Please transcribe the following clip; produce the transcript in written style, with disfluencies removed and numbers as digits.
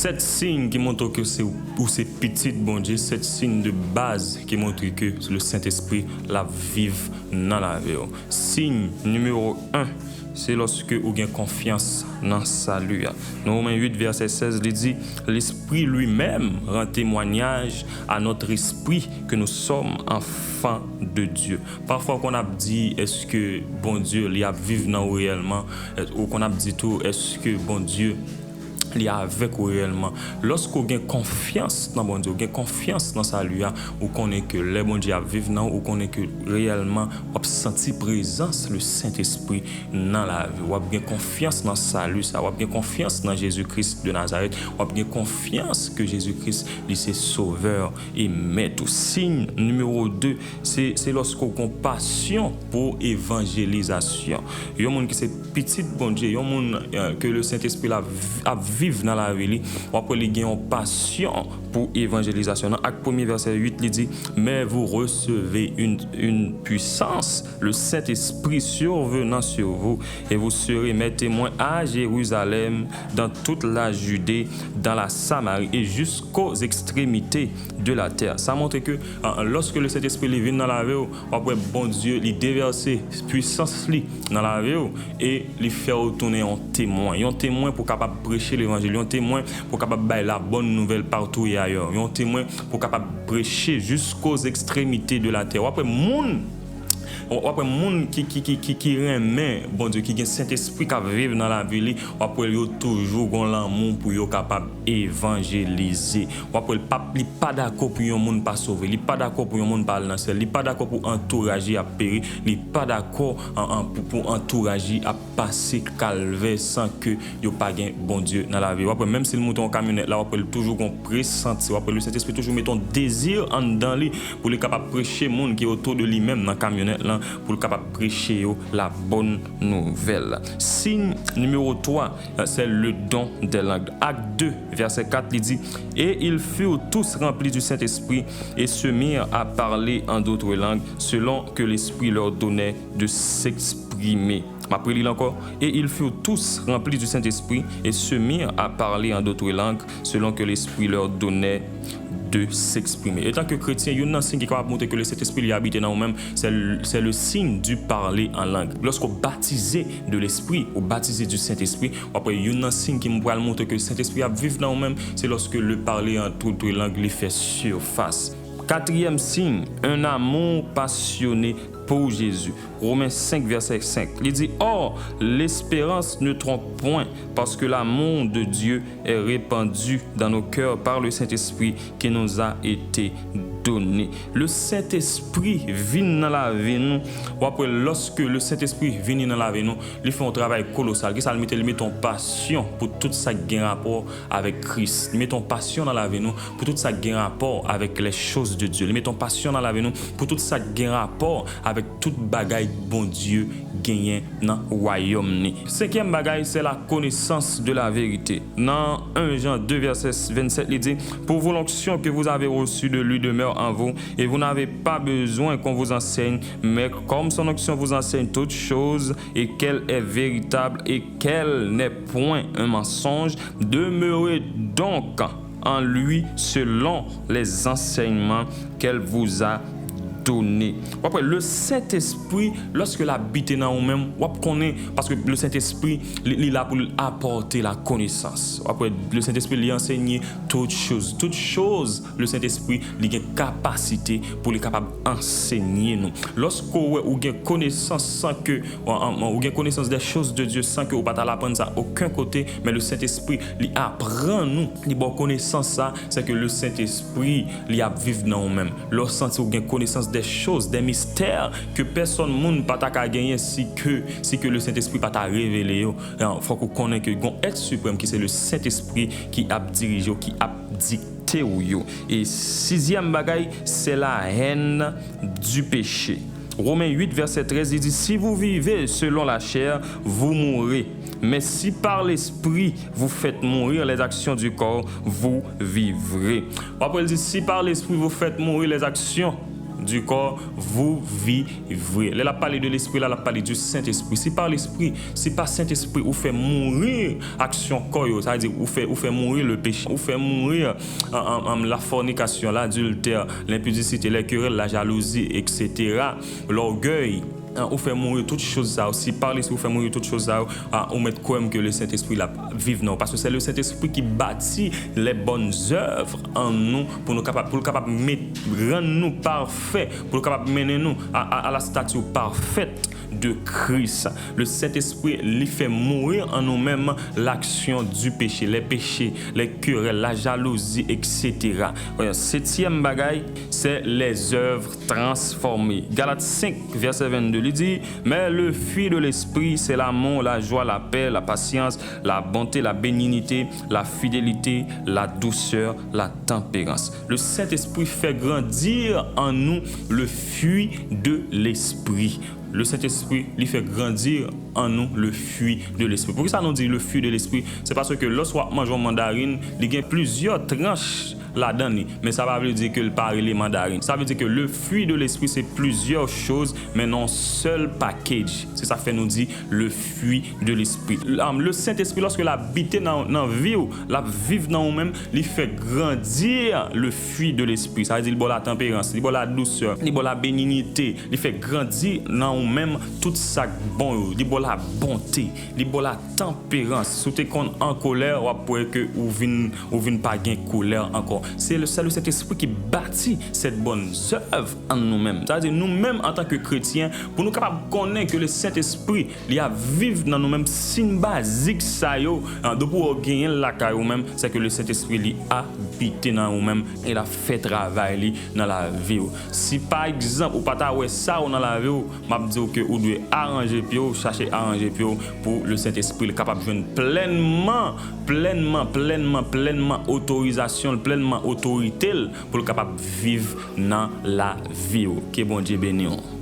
Sept signes qui montrent que c'est petit, bon Dieu, sept signes de base qui montrent que le Saint-Esprit la vive dans la vie. Signe numéro 1, c'est lorsque vous avez confiance dans le salut. Dans Romains 8, verset 16, il dit l'Esprit lui-même rend témoignage à notre esprit que nous sommes enfants de Dieu. Parfois, qu'on a dit est-ce que bon Dieu il a vive dans nous réellement, ou qu'on a dit tout est-ce que bon Dieu il y a avec vous réellement. Lorsqu'on a confiance dans bon Dieu, on a confiance dans sa lui, ou qu'on est que les bon Dieu vivent dans, ou qu'on est que réellement on senti présence le Saint-Esprit dans la vie. On a confiance dans sa lui, ça, on a confiance dans Jésus-Christ de Nazareth, on a confiance que Jésus-Christ est sauveur et maître. Signe numéro 2, c'est lorsqu'on a passion pour évangélisation. Il y a un monde qui c'est petit bon Dieu, il y a un monde que le Saint-Esprit a vivre dans la vie, on peut les gagner en passion pour évangélisation. Dans Acte 1er verset 8, il dit mais vous recevez une puissance, le Saint-Esprit survenant sur vous, et vous serez mes témoins à Jérusalem, dans toute la Judée, dans la Samarie et jusqu'aux extrémités de la terre. Ça montre que lorsque le Saint-Esprit vient dans la vie, après bon Dieu, il déverse puissance dans la vie et il fait retourner en témoin. Un témoin pour capable prêcher l'évangile, un témoin pour capable bailler la bonne nouvelle partout et ailleurs, un témoin pour capable prêcher jusqu'aux extrémités de la terre. Après monde qui remet bon Dieu, qui a Saint-Esprit qui vivre dans la ville, après yo toujours gon l'amour pour yo capable évangéliser. Après le pape il pas d'accord pour un monde pas sauver, il pas d'accord pour un monde pas dans ciel, il pas d'accord pour entourager à périr, il pas d'accord pour entourager à passer calvaire sans que yo pas gain bon Dieu dans la vie. Après même si le mouton en camionnette là, après toujours gon pressenti, après le Saint-Esprit toujours met ton désir en dedans lui pour les capable prêcher monde qui est autour de lui-même dans camionnette là, pour le capable prêcher la bonne nouvelle. Signe numéro 3, c'est le don des langues. Acte 2, verset 4, il dit et ils furent tous remplis du Saint-Esprit et se mirent à parler en d'autres langues selon que l'Esprit leur donnait de s'exprimer. Après lire encore, et ils furent tous remplis du Saint-Esprit et se mirent à parler en d'autres langues selon que l'Esprit leur donnait de s'exprimer. Et tant que chrétien, il y a un signe qui est capable de montrer que le Saint-Esprit habite dans nous-mêmes, c'est le signe du parler en langue. Lorsqu'on baptisé de l'Esprit, ou baptisé du Saint-Esprit, après il y a un signe qui va montrer que le Saint-Esprit vit dans nous-mêmes, c'est lorsque le parler en toute langue lui fait surface. Quatrième signe, un amour passionné pour Jésus. Romains 5, verset 5. Il dit or, l'espérance ne trompe point, parce que l'amour de Dieu est répandu dans nos cœurs par le Saint-Esprit qui nous a été donné. Le Saint-Esprit vient dans la vie nous. Ou après, lorsque le Saint-Esprit vient dans la vie nous, il fait un travail colossal. Il met ton passion pour tout ça qui a rapport avec Christ. Il met ton passion dans la vie nous pour tout ça qui a rapport avec les choses de Dieu. Il met ton passion dans la vie nous pour tout ça qui a rapport avec toute bagaille bon Dieu gagné dans le royaume. Cinquième bagaille, c'est la connaissance de la vérité. Dans 1 Jean 2, verset 27, il dit pour vous l'onction que vous avez reçue de lui demeure en vous, et vous n'avez pas besoin qu'on vous enseigne, mais comme son onction vous enseigne toutes choses, et qu'elle est véritable, et qu'elle n'est point un mensonge, demeurez donc en lui selon les enseignements qu'elle vous a donné. Après, le Saint-Esprit, lorsque l'habite dans nous-mêmes, parce que le Saint-Esprit, il est là pour apporter la connaissance. Après, le Saint-Esprit lui enseigne toutes choses. Toutes choses, le Saint-Esprit, il a une capacité pour les capable d'enseigner nous. Lorsque vous avez connaissance sans que, vous avez connaissance des choses de Dieu sans que vous ne pas l'apprendre ça à aucun côté, mais le Saint-Esprit, il apprend nous. Il a connaissance ça, c'est que le Saint-Esprit, il a vivre dans nous-mêmes. Lorsque vous avez connaissance des choses, des mystères que personne ne peut pas gagner si que le Saint-Esprit pas révélé. Il faut qu'on connaisse que un être suprême qui c'est le Saint-Esprit qui a dirigé, qui a dicté. Et sixième bagaille, c'est la haine du péché. Romains 8, verset 13, il dit si vous vivez selon la chair, vous mourrez. Mais si par l'esprit vous faites mourir les actions du corps, vous vivrez. Après, il dit si par l'esprit vous faites mourir les actions du corps, vous vivrez. Là, la parler de l'esprit, là, la parler du Saint-Esprit. Si par l'esprit, si par Saint-Esprit, vous fait mourir action corps, ça veut dire vous fait mourir le péché, vous fait mourir la fornication, l'adultère, l'impudicité, les querelles, la jalousie, etc. L'orgueil. On fait mourir toutes choses ça aussi par l'esprit, on fait mourir toutes choses ça on met quand même que le Saint-Esprit là vive non, parce que c'est le Saint-Esprit qui bâtit les bonnes œuvres en nous pour nous capable rendre nous parfaits, pour nous capable mener nous à la stature parfaite de Christ. Le Saint-Esprit lui fait mourir en nous-mêmes l'action du péché, les péchés, les querelles, la jalousie, etc. Septième bagaille, c'est les œuvres transformées. Galates 5, verset 22, il dit, mais le fruit de l'Esprit, c'est l'amour, la joie, la paix, la patience, la bonté, la bénignité, la fidélité, la douceur, la tempérance. Le Saint-Esprit fait grandir en nous le fruit de l'Esprit. Le Saint-Esprit lui fait grandir en nous le fruit de l'Esprit. Pourquoi ça nous dit le fruit de l'Esprit? C'est parce que lorsqu'on mange une mandarine, il y a plusieurs tranches là-dedans, mais ça va veut dire que le parle les mandarines. Ça veut dire que le fruit de l'Esprit, c'est plusieurs choses, mais non seul package. C'est ça fait nous dire le fruit de l'Esprit. Le Saint-Esprit, lorsque l'habite dans la vie, la vive dans nous-mêmes, il fait grandir le fruit de l'Esprit. Ça veut dire la tempérance, la douceur, la bénignité, il fait grandir dans nous-mêmes tout ça bon, la bonté, la tempérance. Si tu es en colère, ou après que ou vin pas gain colère encore. C'est le Saint-Esprit qui bâtit cette bonne œuvre en nous-mêmes. C'est-à-dire nous-mêmes en tant que chrétiens, pour nous capables de connaître que le Saint-Esprit il a vivre dans nous-mêmes, signe basique ça yo, de pour gagner la carrière même, c'est que le Saint-Esprit il habite dans nous-mêmes et il a fait travail dans la vie. Si par exemple ou pas ta ouais ça dans la vie, m'a dit que vous devez arranger pio, chercher arranger pio pour le Saint-Esprit capable de joindre pleinement autorisation, pleinement autorité pour le capable de vivre dans la vie. Que bon Dieu bénisse.